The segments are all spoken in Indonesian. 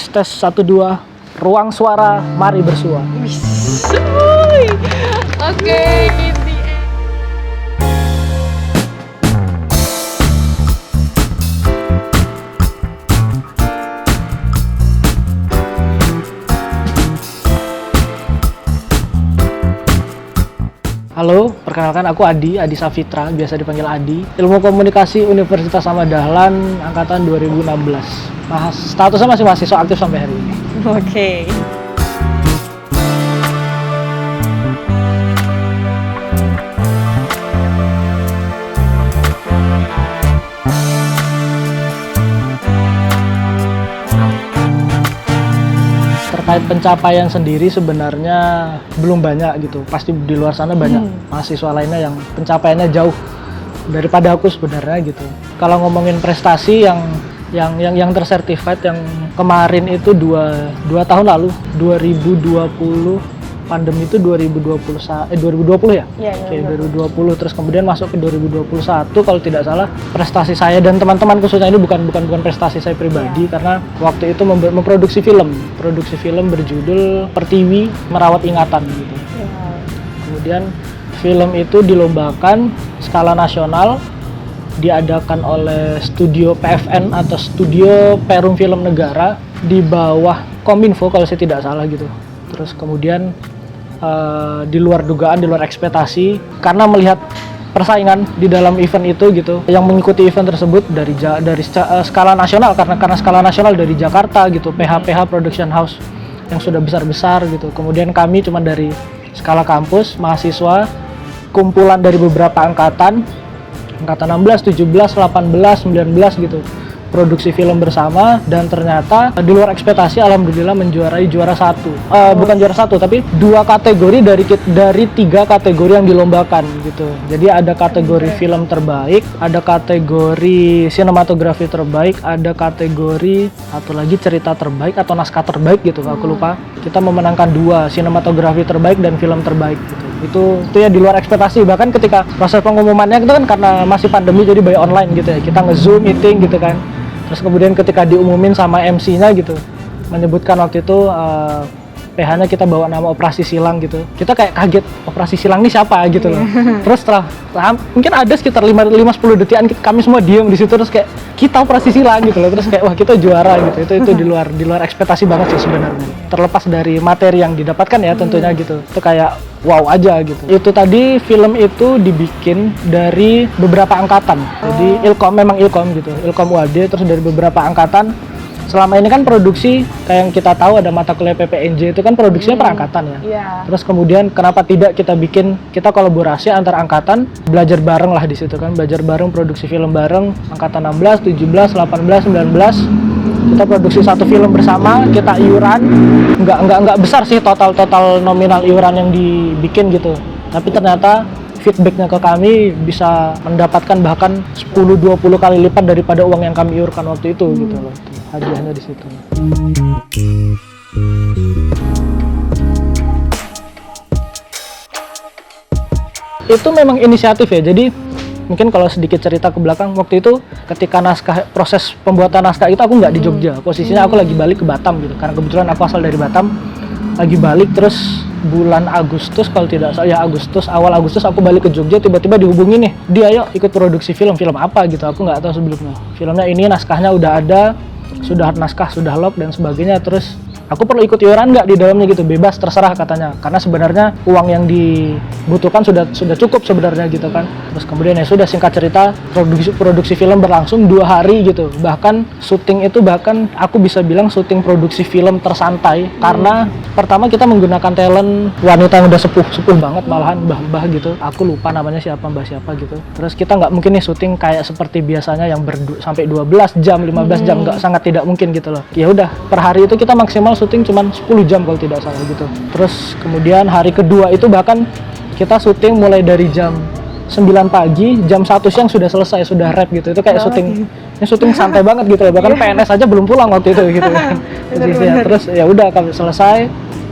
Tes 1 2. Ruang suara, mari bersua. Oke, gini. Halo, perkenalkan aku Adi Safitra, biasa dipanggil Adi. Ilmu Komunikasi Universitas Ahmad Dahlan, angkatan 2016. Statusnya masih mahasiswa aktif sampai hari ini. Oke. Terkait pencapaian sendiri sebenarnya belum banyak gitu. Pasti di luar sana banyak mahasiswa lainnya yang pencapaiannya jauh daripada aku sebenarnya gitu. Kalau ngomongin prestasi yang tersertified yang kemarin itu dua tahun lalu 2020 pandemi itu 2020 ya? Iya, Oke, 2020 terus kemudian masuk ke 2021 kalau tidak salah. Prestasi saya dan teman-teman khususnya ini bukan prestasi saya pribadi karena waktu itu memproduksi film berjudul Pertiwi Merawat Ingatan gitu. Kemudian film itu dilombakan skala nasional, diadakan oleh studio PFN atau studio Perum Film Negara di bawah Kominfo kalau saya tidak salah gitu. Terus kemudian di luar dugaan, di luar ekspektasi, karena melihat persaingan di dalam event itu gitu, yang mengikuti event tersebut dari skala nasional karena skala nasional dari Jakarta gitu, PH Production House yang sudah besar gitu. Kemudian kami cuma dari skala kampus, mahasiswa, kumpulan dari beberapa angkatan 16, 17, 18, 19 gitu, produksi film bersama, dan ternyata di luar ekspektasi alhamdulillah menjuarai juara 1. Bukan juara 1 tapi 2 kategori dari 3 kategori yang dilombakan gitu. Jadi ada kategori film terbaik, ada kategori sinematografi terbaik, ada kategori atau lagi cerita terbaik atau naskah terbaik gitu, aku lupa. Kita memenangkan 2, sinematografi terbaik dan film terbaik gitu. Itu ya di luar ekspektasi. Bahkan ketika proses pengumumannya itu kan karena masih pandemi jadi by online gitu ya, kita nge-zoom meeting gitu kan. Terus kemudian ketika diumumin sama MC-nya gitu, menyebutkan waktu itu PH-nya kita bawa nama Operasi Silang gitu. Kita kayak kaget, Operasi Silang ini siapa gitu loh. Terus setelah mungkin ada sekitar 5-10 detikan kami semua diem di situ, terus kayak kita Operasi Silang gitu loh. Terus kayak wah kita juara gitu. Itu di luar ekspektasi banget sih sebenarnya. Terlepas dari materi yang didapatkan ya tentunya gitu. Itu kayak wow aja gitu. Itu tadi film itu dibikin dari beberapa angkatan. Jadi memang Ilkom gitu. Ilkom UAD, terus dari beberapa angkatan. Selama ini kan produksi kayak yang kita tahu ada mata kuliah PPNJ itu kan produksinya per angkatan ya. Terus kemudian kenapa tidak kita kolaborasi antar angkatan, belajar bareng lah di situ kan, belajar bareng, produksi film bareng, angkatan 16, 17, 18, 19. Kita produksi satu film bersama, kita iuran, nggak besar sih total nominal iuran yang dibikin gitu. Tapi ternyata feedbacknya ke kami bisa mendapatkan bahkan 10-20 kali lipat daripada uang yang kami iurkan waktu itu gitu loh. Hadiahnya di situ. Itu memang inisiatif ya. Jadi mungkin kalau sedikit cerita ke belakang, waktu itu ketika proses pembuatan naskah itu aku nggak di Jogja. Posisinya aku lagi balik ke Batam gitu. Karena kebetulan aku asal dari Batam. Lagi balik terus bulan Agustus kalau tidak salah ya, awal Agustus aku balik ke Jogja, tiba-tiba dihubungi nih, dia ayo ikut produksi film apa gitu, aku nggak tahu sebelumnya. Filmnya ini naskahnya udah ada, sudah log dan sebagainya, terus aku perlu ikut iuran nggak di dalamnya gitu, bebas terserah katanya, karena sebenarnya uang yang dibutuhkan sudah cukup sebenarnya gitu kan. Terus kemudian ya sudah, singkat cerita produksi film berlangsung 2 hari gitu, bahkan syuting itu aku bisa bilang syuting produksi film tersantai karena pertama kita menggunakan talent wanita yang udah sepuh banget, malahan mbah gitu, aku lupa namanya mbah siapa gitu. Terus kita nggak mungkin nih syuting kayak seperti biasanya yang sampai 12 jam 15 jam, sangat tidak mungkin gitu loh. Ya udah, per hari itu kita maksimal syuting cuman 10 jam kalau tidak salah gitu. Terus kemudian hari kedua itu bahkan kita syuting mulai dari jam 9 pagi, jam 1 siang sudah selesai, sudah rap gitu. Itu kayak syuting santai banget gitu loh. Bahkan PNS aja belum pulang waktu itu gitu kan. Terus ya udah kami selesai,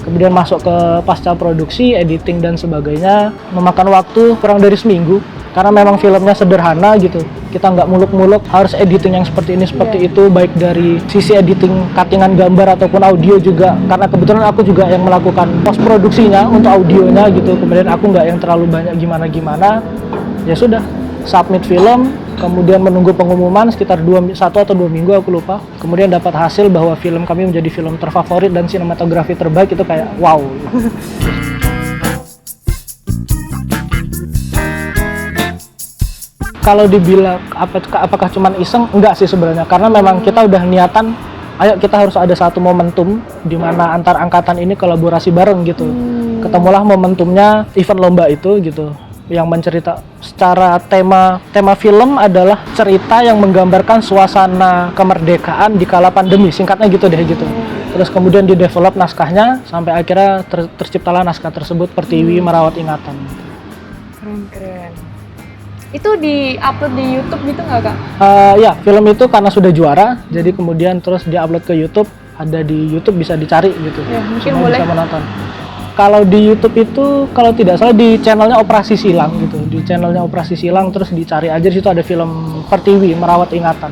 kemudian masuk ke pasca produksi, editing dan sebagainya, memakan waktu kurang dari seminggu karena memang filmnya sederhana gitu. kita nggak muluk-muluk harus editing yang seperti ini seperti itu, baik dari sisi editing cuttingan gambar ataupun audio juga, karena kebetulan aku juga yang melakukan post produksinya untuk audionya gitu. Kemudian aku nggak yang terlalu banyak gimana-gimana, ya sudah submit film, kemudian menunggu pengumuman sekitar 1 atau 2 minggu aku lupa, kemudian dapat hasil bahwa film kami menjadi film terfavorit dan sinematografi terbaik. Itu kayak wow. Kalau dibilang apakah cuman iseng, enggak sih sebenarnya, karena memang kita udah niatan, ayo kita harus ada satu momentum di mana antar angkatan ini kolaborasi bareng gitu. Ketemulah momentumnya event lomba itu gitu, yang mencerita secara tema film adalah cerita yang menggambarkan suasana kemerdekaan di kala pandemi, singkatnya gitu deh gitu. Terus kemudian di develop naskahnya sampai akhirnya terciptalah naskah tersebut, Pertiwi Merawat Ingatan. Keren. Itu di-upload di YouTube gitu nggak, Kak? Ya, film itu karena sudah juara, jadi kemudian terus di-upload ke YouTube, ada di YouTube bisa dicari gitu. Ya, mungkin semua boleh. bisa menonton. Kalau di YouTube itu, kalau tidak salah di channelnya Operasi Silang gitu. Di channelnya Operasi Silang, terus dicari aja, di situ ada film Pertiwi Merawat Ingatan.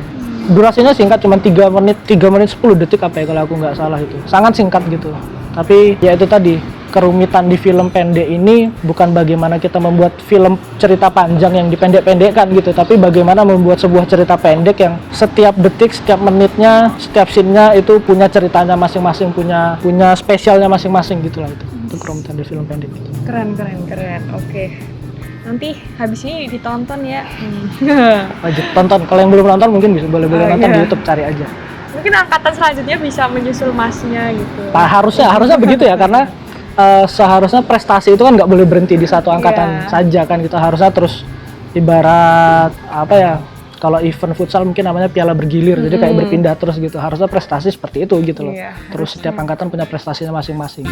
Durasinya singkat, cuma 3 menit 10 detik apa ya kalau aku nggak salah itu. Sangat singkat gitu. Tapi ya itu tadi, kerumitan di film pendek ini bukan bagaimana kita membuat film cerita panjang yang dipendek-pendekkan gitu, tapi bagaimana membuat sebuah cerita pendek yang setiap detik, setiap menitnya, setiap scene-nya itu punya ceritanya masing-masing, punya spesialnya masing-masing gitu lah itu. Itu kerumitan di film pendek gitu. Keren. Oke. Nanti habis ini ditonton ya. Wajib tonton. Kalau yang belum nonton mungkin boleh nonton iya. di YouTube, cari aja. Mungkin angkatan selanjutnya bisa menyusul masnya gitu. Harusnya begitu ya, karena seharusnya prestasi itu kan nggak boleh berhenti di satu angkatan saja kan, kita harusnya terus ibarat apa ya, kalau event futsal mungkin namanya piala bergilir, jadi kayak berpindah terus gitu. Harusnya prestasi seperti itu gitu loh. Terus setiap angkatan punya prestasinya masing-masing.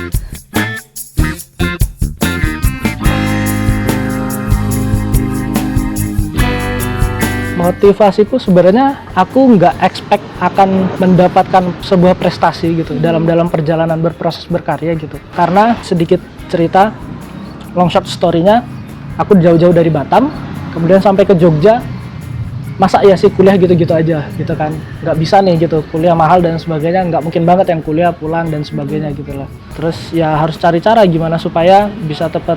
Motivasiku sebenarnya aku nggak expect akan mendapatkan sebuah prestasi gitu dalam perjalanan berproses berkarya gitu. Karena sedikit cerita, long short story-nya, aku jauh-jauh dari Batam, kemudian sampai ke Jogja. Masa ya sih kuliah gitu-gitu aja gitu kan, nggak bisa nih gitu, kuliah mahal dan sebagainya, nggak mungkin banget yang kuliah pulang dan sebagainya gitu lah. Terus ya harus cari cara gimana supaya bisa tepat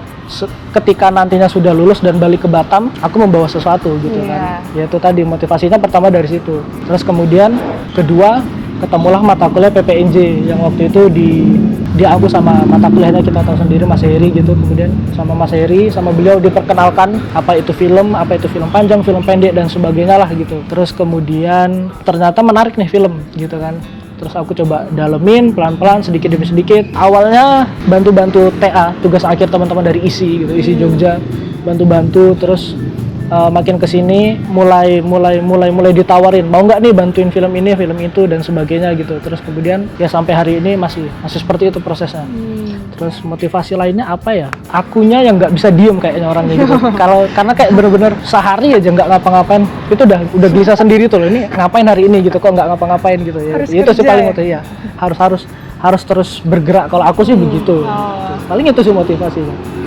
ketika nantinya sudah lulus dan balik ke Batam, aku membawa sesuatu gitu kan. Ya itu tadi motivasinya pertama dari situ. Terus kemudian kedua, ketemulah mata kuliah PPNJ yang waktu itu aku sama mata kuliahnya kita tahu sendiri, Mas Heri gitu. Kemudian sama Mas Heri, sama beliau diperkenalkan apa itu film panjang, film pendek dan sebagainya lah gitu. Terus kemudian ternyata menarik nih film gitu kan. Terus aku coba dalemin pelan-pelan sedikit demi sedikit. Awalnya bantu-bantu TA, tugas akhir teman-teman dari ISI gitu, ISI Jogja. Bantu-bantu, terus makin kesini mulai ditawarin, mau nggak nih bantuin film ini, film itu dan sebagainya gitu. Terus kemudian ya sampai hari ini masih seperti itu prosesnya. Terus motivasi lainnya apa ya? Akunya yang nggak bisa diem kayaknya orangnya gitu. Karena kayak bener-bener sehari aja nggak ngapa-ngapain, itu udah gelisah sendiri tuh loh. Ini ngapain hari ini gitu, kok nggak ngapa-ngapain gitu ya. Itu sih paling motivasi ya. Harus terus bergerak. Kalau aku sih begitu. Paling itu sih motivasinya.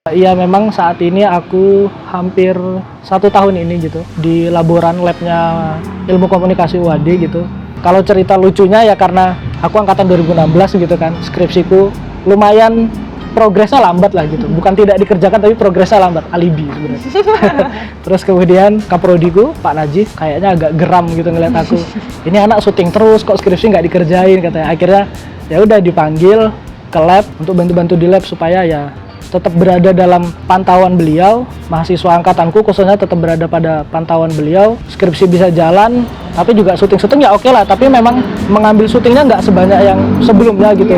Iya, memang saat ini aku hampir 1 tahun ini gitu di laboran labnya ilmu komunikasi UAD gitu. Kalau cerita lucunya ya karena aku angkatan 2016 gitu kan, skripsiku lumayan progresnya lambat lah gitu. Bukan tidak dikerjakan tapi progresnya lambat, alibi sebenarnya. Terus kemudian kaprodiku Pak Najib kayaknya agak geram gitu ngeliat aku. Ini anak syuting terus kok skripsi nggak dikerjain katanya. Akhirnya ya udah dipanggil ke lab untuk bantu-bantu di lab supaya ya tetap berada dalam pantauan beliau, mahasiswa angkatanku khususnya tetap berada pada pantauan beliau, skripsi bisa jalan, tapi juga syuting ya oke lah, tapi memang mengambil syutingnya nggak sebanyak yang sebelumnya gitu.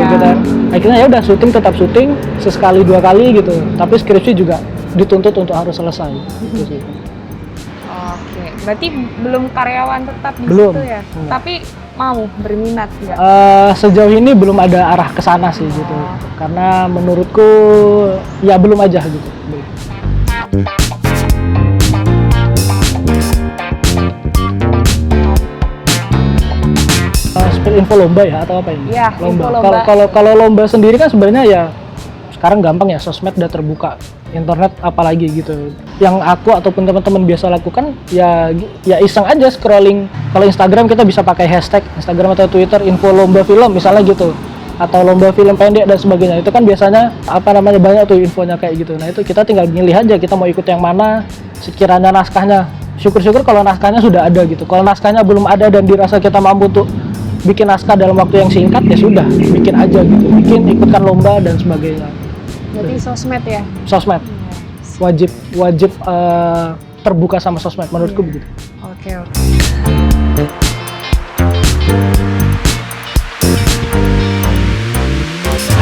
Akhirnya ya udah tetap syuting sesekali 2 kali gitu, tapi skripsi juga dituntut untuk harus selesai. Gitu sih. Oke, berarti belum karyawan tetap di belum, situ ya? Enggak. Tapi mau berminat nggak? Sejauh ini belum ada arah ke sana sih gitu, karena menurutku ya belum aja gitu. hasil info lomba ya atau apa ini? Iya, info Lomba. lomba. Kalau lomba sendiri kan sebenarnya ya sekarang gampang ya, sosmed udah terbuka, internet apalagi gitu. Yang aku ataupun teman-teman biasa lakukan ya iseng aja scrolling. Kalau Instagram kita bisa pakai hashtag Instagram atau Twitter info lomba film misalnya gitu, atau lomba film pendek dan sebagainya. Itu kan biasanya banyak tuh infonya kayak gitu. Nah itu kita tinggal milih aja kita mau ikut yang mana, sekiranya naskahnya, syukur-syukur kalau naskahnya sudah ada gitu. Kalau naskahnya belum ada dan dirasa kita mampu tuh bikin naskah dalam waktu yang singkat, ya sudah bikin aja gitu, ikutkan lomba dan sebagainya. Berarti sosmed ya? Sosmed wajib terbuka sama sosmed menurutku begitu. Oke.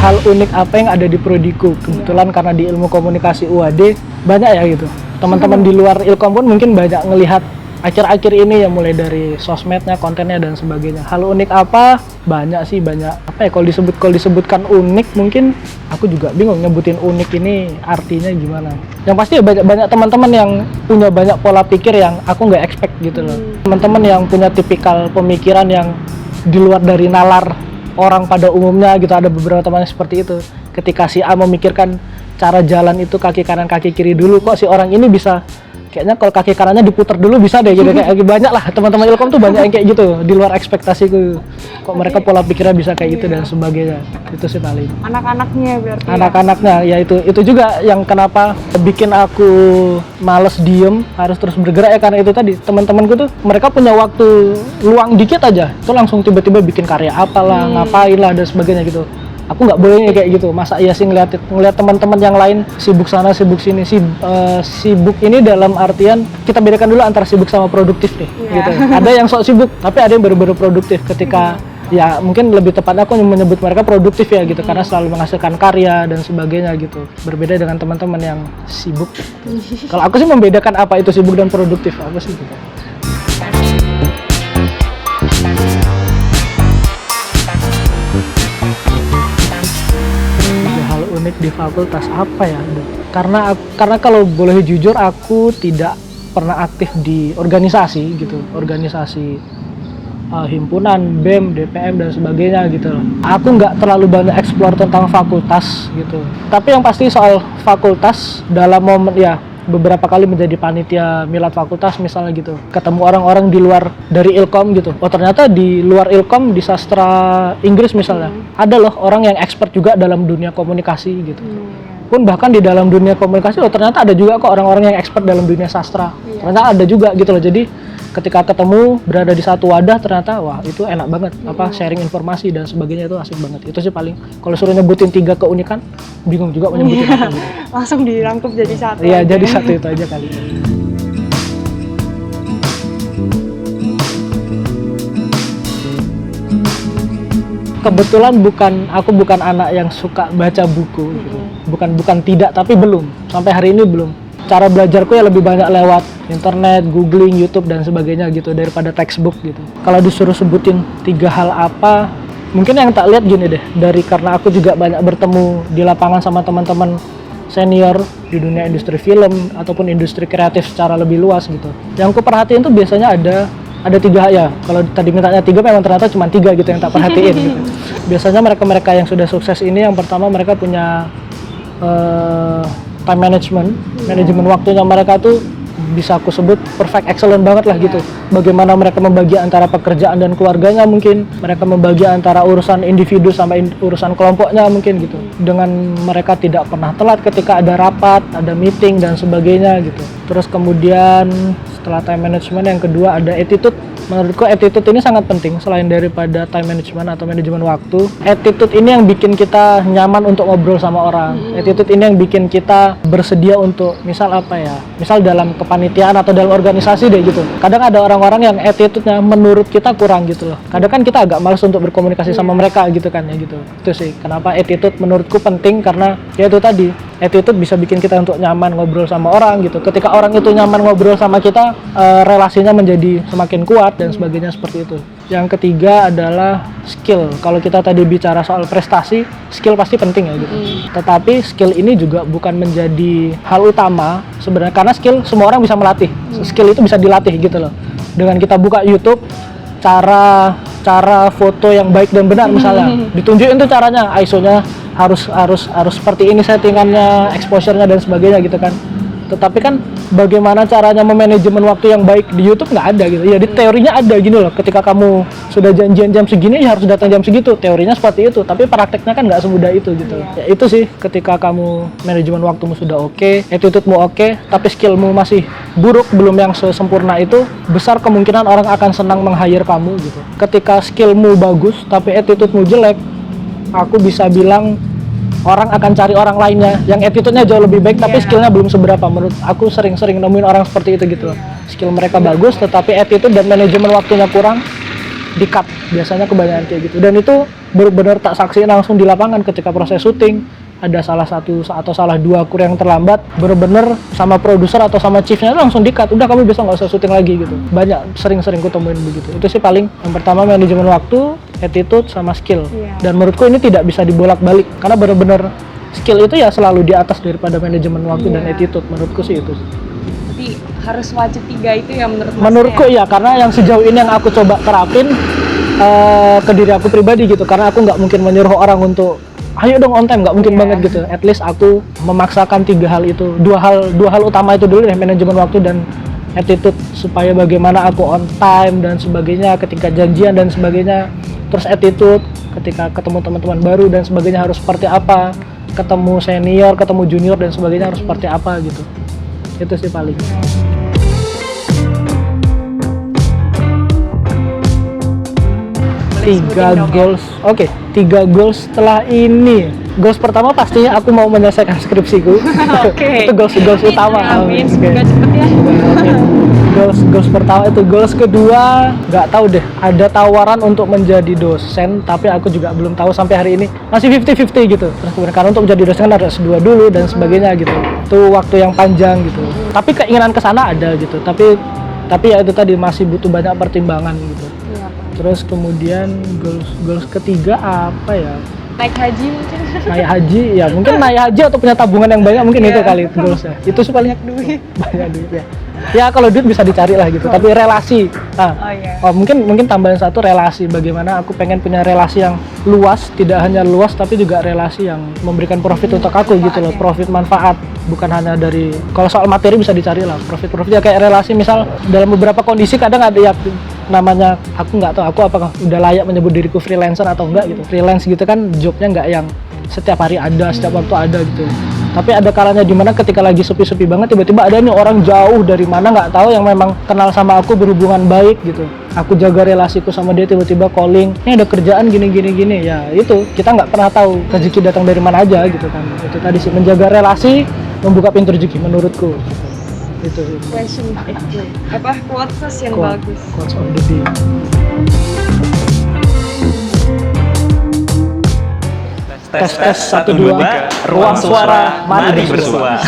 Hal unik apa yang ada di prodiku? Kebetulan karena di ilmu komunikasi UAD banyak ya gitu. Teman-teman di luar Ilkom pun mungkin banyak ngelihat akhir-akhir ini ya, mulai dari sosmednya, kontennya dan sebagainya. Hal unik apa? Banyak sih, banyak. Apa ya, kalau disebutkan unik mungkin aku juga bingung nyebutin unik ini artinya gimana. Yang pasti ya banyak teman-teman yang punya banyak pola pikir yang aku nggak expect gitu loh. Teman-teman yang punya tipikal pemikiran yang di luar dari nalar orang pada umumnya gitu. Ada beberapa teman yang seperti itu. Ketika si A memikirkan cara jalan itu kaki kanan kaki kiri dulu, kok si orang ini bisa kayaknya kalau kaki kanannya diputar dulu bisa deh gitu. Kayak banyak lah teman-teman Ilkom tuh banyak yang kayak gitu, di luar ekspektasiku. Kok mereka pola pikirnya bisa kayak gitu dan sebagainya. Itu sih paling. Anak-anaknya berarti. Anak-anaknya ya itu juga yang kenapa bikin aku males diem, harus terus bergerak ya, karena itu tadi teman-temanku tuh mereka punya waktu luang dikit aja, itu langsung tiba-tiba bikin karya apalah, ngapain lah dan sebagainya gitu. Aku nggak boleh kayak gitu. Masa iya sih ngeliat teman-teman yang lain sibuk sana sibuk sini. Sibuk ini dalam artian kita bedakan dulu antara sibuk sama produktif nih gitu. Ada yang sok sibuk tapi ada yang baru-baru produktif. Ketika ya mungkin lebih tepatnya aku menyebut mereka produktif ya gitu, karena selalu menghasilkan karya dan sebagainya gitu. Berbeda dengan teman-teman yang sibuk. Kalau aku sih membedakan apa itu sibuk dan produktif, apa sih gitu. Unik di fakultas apa ya? Karena kalau boleh jujur aku tidak pernah aktif di organisasi gitu, organisasi himpunan, BEM, DPM dan sebagainya gitu. Aku nggak terlalu banyak explore tentang fakultas gitu. Tapi yang pasti soal fakultas dalam momen ya beberapa kali menjadi panitia milad fakultas misalnya gitu, ketemu orang-orang di luar dari Ilkom gitu. Oh ternyata di luar Ilkom di sastra Inggris misalnya ada loh orang yang expert juga dalam dunia komunikasi gitu. Pun bahkan di dalam dunia komunikasi ternyata ada juga kok orang-orang yang expert dalam dunia sastra. Ternyata ada juga gitu loh. Jadi ketika ketemu berada di satu wadah ternyata wah itu enak banget, sharing informasi dan sebagainya itu asik banget. Itu sih paling. Kalau suruh nyebutin 3 keunikan bingung juga menyebutin apa gitu. Langsung dirangkup jadi satu. Iya, jadi satu itu aja kali. Kebetulan aku bukan anak yang suka baca buku gitu. Bukan tidak, tapi belum. Sampai hari ini belum. Cara belajarku ya lebih banyak lewat internet, googling, YouTube dan sebagainya gitu daripada textbook gitu. Kalau disuruh sebutin 3 hal apa, mungkin yang tak lihat gini deh, karena aku juga banyak bertemu di lapangan sama teman-teman senior di dunia industri film ataupun industri kreatif secara lebih luas gitu. Yang aku perhatiin tuh biasanya ada 3 ya. Kalau tadi mintanya 3 memang ternyata cuma 3 gitu yang tak perhatiin gitu. Biasanya mereka yang sudah sukses ini yang pertama mereka punya time management, manajemen waktunya mereka tuh bisa aku sebut perfect, excellent banget lah gitu. Bagaimana mereka membagi antara pekerjaan dan keluarganya mungkin, mereka membagi antara urusan individu sama urusan kelompoknya mungkin gitu. Dengan mereka tidak pernah telat ketika ada rapat, ada meeting dan sebagainya gitu. Terus kemudian setelah time management yang kedua ada attitude. Menurutku attitude ini sangat penting selain daripada time management atau manajemen waktu. Attitude ini yang bikin kita nyaman untuk ngobrol sama orang. Attitude ini yang bikin kita bersedia untuk misal dalam kepanitiaan atau dalam organisasi deh gitu. Kadang ada orang-orang yang attitude-nya menurut kita kurang gitu loh. Kadang kan kita agak malas untuk berkomunikasi sama mereka gitu kan ya gitu. Itu sih kenapa attitude menurutku penting, karena ya itu tadi, attitude bisa bikin kita untuk nyaman ngobrol sama orang gitu. Ketika orang itu nyaman ngobrol sama kita, relasinya menjadi semakin kuat dan sebagainya seperti itu. Yang ketiga adalah skill. Kalau kita tadi bicara soal prestasi, skill pasti penting ya gitu. Tetapi skill ini juga bukan menjadi hal utama sebenarnya, karena skill semua orang bisa melatih. Skill itu bisa dilatih gitu loh. Dengan kita buka YouTube, cara cara foto yang baik dan benar misalnya. Ditunjukin tuh caranya, ISO-nya harus seperti ini settingannya, exposure-nya dan sebagainya gitu kan. Tetapi kan bagaimana caranya memanajemen waktu yang baik di YouTube nggak ada gitu. Ya di teorinya ada gini loh. Ketika kamu sudah janjian jam segini ya harus datang jam segitu. Teorinya seperti itu. Tapi prakteknya kan nggak semudah itu gitu. Ya itu sih ketika kamu manajemen waktumu sudah oke, attitude-mu oke, tapi skillmu masih buruk, belum yang sesempurna itu, besar kemungkinan orang akan senang meng-hire kamu gitu. Ketika skillmu bagus tapi attitude-mu jelek, aku bisa bilang orang akan cari orang lainnya yang attitude-nya jauh lebih baik tapi skillnya belum seberapa. Menurut aku sering-sering nemuin orang seperti itu gitu. Skill mereka bagus tetapi attitude dan manajemen waktunya kurang, di-cut biasanya kebanyakan kayak gitu. Dan itu benar-benar tak saksiin langsung di lapangan ketika proses syuting. Ada salah satu atau salah dua kru yang terlambat, bener-bener sama produser atau sama chiefnya langsung di-cut, udah kamu bisa nggak usah syuting lagi gitu. Banyak sering-sering kutemuin begitu. Itu sih paling yang pertama manajemen waktu, attitude sama skill. Dan menurutku ini tidak bisa dibolak-balik karena bener-bener skill itu ya selalu di atas daripada manajemen waktu dan attitude. Menurutku sih itu. Jadi harus wajib 3 itu ya menurutku ya, karena yang sejauh ini yang aku coba terapin ke diri aku pribadi gitu, karena aku nggak mungkin menyuruh orang untuk ayo dong on time, nggak mungkin banget gitu. At least aku memaksakan 3 hal itu, dua hal utama itu dulu deh, manajemen waktu dan attitude, supaya bagaimana aku on time dan sebagainya ketika janjian dan sebagainya. Terus attitude ketika ketemu teman-teman baru dan sebagainya harus seperti apa, ketemu senior, ketemu junior dan sebagainya harus seperti apa gitu. Itu sih paling. Tiga goals, oke. 3 goals setelah ini. Goals pertama pastinya aku mau menyelesaikan skripsiku. Itu goals utama. Amin, semoga cepet ya. Goals pertama itu. Goals kedua nggak tahu deh. Ada tawaran untuk menjadi dosen, tapi aku juga belum tahu sampai hari ini. Masih 50-50 gitu. Terus kemudian karena untuk menjadi dosen kan harus S2 dulu dan sebagainya gitu. Itu waktu yang panjang gitu. Tapi keinginan ke sana ada gitu. Tapi ya itu tadi masih butuh banyak pertimbangan gitu. Terus kemudian goals ketiga apa ya? Naik haji mungkin. Naik haji ya, mungkin naik haji atau punya tabungan yang banyak mungkin itu kali goalsnya. Itu sih paling banyak duit ya. Ya kalau duit bisa dicari lah gitu, tapi relasi. Mungkin tambahan satu, relasi. Bagaimana aku pengen punya relasi yang luas, tidak hanya luas tapi juga relasi yang memberikan profit untuk aku gitu loh, profit manfaat. Bukan hanya dari, kalau soal materi bisa dicari lah, profit-profitnya kayak relasi. Misal dalam beberapa kondisi kadang ada ya namanya, aku nggak tahu aku apakah udah layak menyebut diriku freelancer atau enggak gitu. Freelance gitu kan jobnya nggak yang setiap hari ada, setiap waktu ada gitu. Tapi ada kalanya dimana ketika lagi sepi-sepi banget tiba-tiba ada nih orang jauh dari mana nggak tahu yang memang kenal sama aku, berhubungan baik gitu. Aku jaga relasiku sama dia, tiba-tiba calling, ini ada kerjaan gini. Ya itu kita nggak pernah tahu rezeki datang dari mana aja gitu kan. Itu tadi sih, menjaga relasi membuka pintu rezeki menurutku. Itu sih. Question itu apa quotes yang bagus. Quotes of the day. Tes 1 2 3, ruang suara mari bersua.